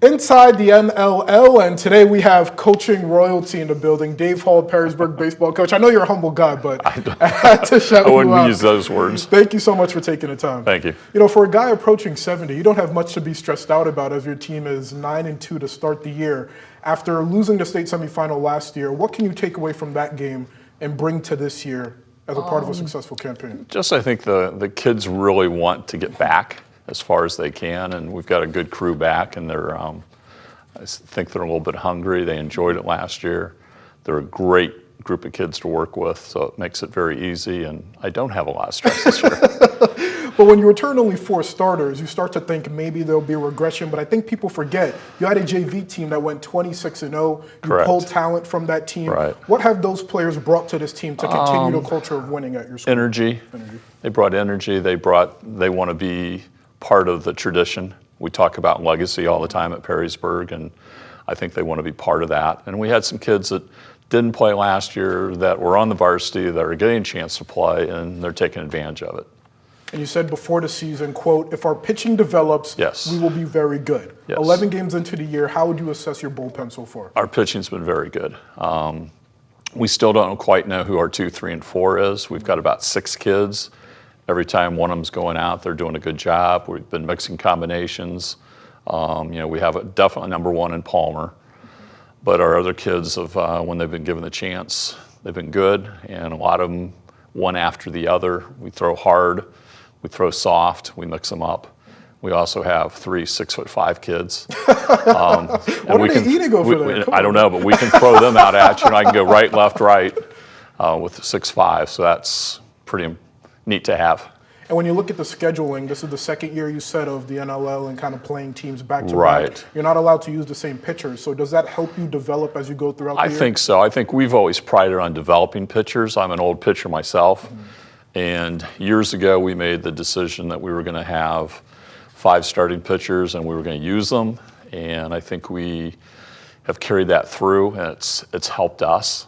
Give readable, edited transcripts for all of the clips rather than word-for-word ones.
inside the NLL, and today we have coaching royalty in the building. Dave Hall, Perrysburg baseball coach. I know you're a humble guy, but I had to shout you out. I wouldn't use those words. Thank you so much for taking the time. Thank you. You know, for a guy approaching 70, you don't have much to be stressed out about as your team is 9-2 to start the year. After losing the state semifinal last year, what can you take away from that game and bring to this year as a part of a successful campaign? Just I think the kids really want to get back as far as they can, and we've got a good crew back, and they're I think they're a little bit hungry. They enjoyed it last year. They're a great group of kids to work with, so it makes it very easy, and I don't have a lot of stress this year. But when you return only 4 starters, you start to think maybe there'll be a regression, but I think people forget you had a JV team that went 26-0. You Correct. pulled talent from that team. Right. What have those players brought to this team to continue the culture of winning at your school? Energy. They brought energy. They want to be part of the tradition. We talk about legacy all the time at Perrysburg, and I think they want to be part of that. And we had some kids that didn't play last year that were on the varsity that are getting a chance to play, and they're taking advantage of it. And you said before the season, quote, if our pitching develops, yes, we will be very good. Yes. 11 games into the year, how would you assess your bullpen so far? Our pitching's been very good. We still don't quite know who our 2, 3, and 4 is. We've got about 6 kids. Every time one of them's going out, they're doing a good job. We've been mixing combinations. We have a definitely number 1 in Palmer. But our other kids, when they've been given the chance, they've been good. And a lot of them, one after the other. We throw hard, we throw soft, we mix them up. We also have 3 6'5" kids. What are they eating over there? I don't know, but we can throw them out at you, and I can go right, left, right with 6'5". So that's pretty neat to have. And when you look at the scheduling, this is the second year you said of the NLL and kind of playing teams back to right. back. You're not allowed to use the same pitchers. So does that help you develop as you go throughout the year? I think so. I think we've always prided on developing pitchers. I'm an old pitcher myself. And years ago, we made the decision that we were going to have 5 starting pitchers and we were going to use them. And I think we have carried that through, and it's helped us.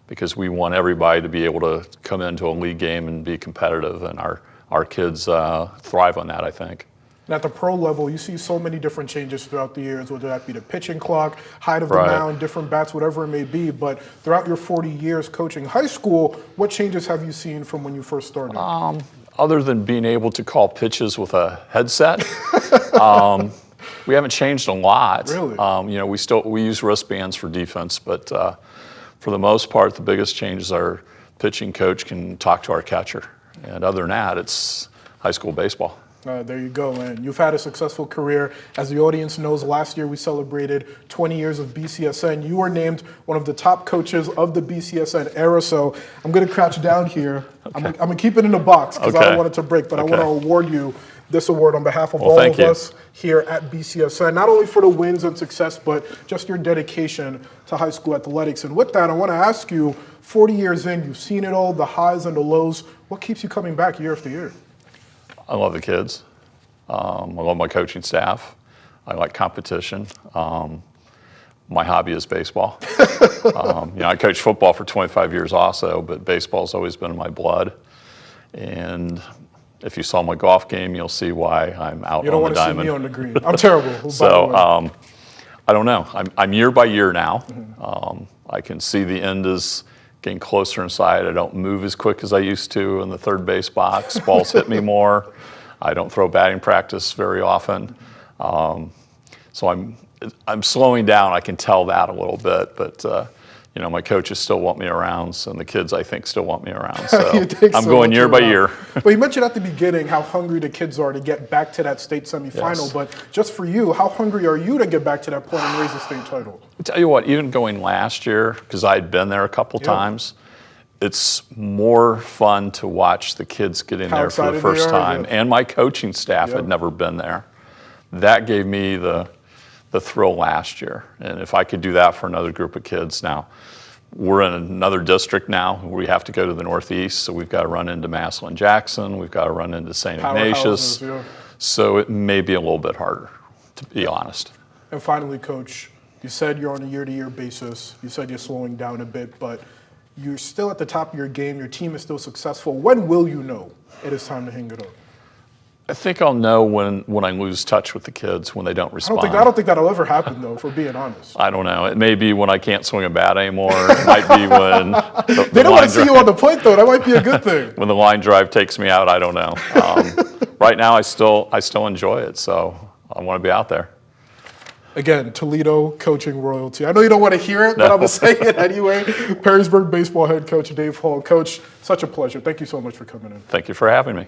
Because we want everybody to be able to come into a league game and be competitive, and our kids thrive on that, I think. And at the pro level, you see so many different changes throughout the years, whether that be the pitching clock, height of the right. mound, different bats, whatever it may be. But throughout your 40 years coaching high school, what changes have you seen from when you first started? Other than being able to call pitches with a headset, we haven't changed a lot. Really? We use wristbands for defense, but for the most part, the biggest change is our pitching coach can talk to our catcher. And other than that, it's high school baseball. There you go. And you've had a successful career. As the audience knows, last year we celebrated 20 years of BCSN. You were named one of the top coaches of the BCSN era. So I'm going to crouch down here. Okay. I'm going to keep it in the box because I don't want it to break. But I want to award you this award on behalf of all of us here at BCSN, not only for the wins and success, but just your dedication to high school athletics. And with that, I want to ask you, 40 years in, you've seen it all, the highs and the lows. What keeps you coming back year after year? I love the kids. I love my coaching staff. I like competition. My hobby is baseball. I coached football for 25 years also, but baseball's always been in my blood. And if you saw my golf game, you'll see why I'm out on the diamond. You don't want to see me on the green. I'm terrible. So I don't know. I'm year by year now. I can see the end is getting closer inside. I don't move as quick as I used to in the third base box. Balls hit me more. I don't throw batting practice very often. So I'm slowing down. I can tell that a little bit, but my coaches still want me around, and the kids, I think, still want me around. So I'm going year by year. Well, you mentioned at the beginning how hungry the kids are to get back to that state semifinal. Yes. But just for you, how hungry are you to get back to that point and raise the state title? I'll tell you what, even going last year, because I'd been there a couple times, it's more fun to watch the kids get in there for the first time. And my coaching staff had never been there. That gave me the thrill last year. And if I could do that for another group of kids now, we're in another district now. We have to go to the Northeast, so we've got to run into Massillon Jackson. We've got to run into St. Ignatius. So it may be a little bit harder, to be honest. And finally, Coach, you said you're on a year-to-year basis. You said you're slowing down a bit, but you're still at the top of your game. Your team is still successful. When will you know it is time to hang it up? I think I'll know when I lose touch with the kids, when they don't respond. I don't think that'll ever happen, though, if we're being honest. I don't know. It may be when I can't swing a bat anymore. It might be when they don't want to see you on the plate, though. That might be a good thing. When the line drive takes me out, I don't know. Right now, I still enjoy it, so I want to be out there. Again, Toledo coaching royalty. I know you don't want to hear it, but I'm going to say it anyway. Perrysburg baseball head coach Dave Hall. Coach, such a pleasure. Thank you so much for coming in. Thank you for having me.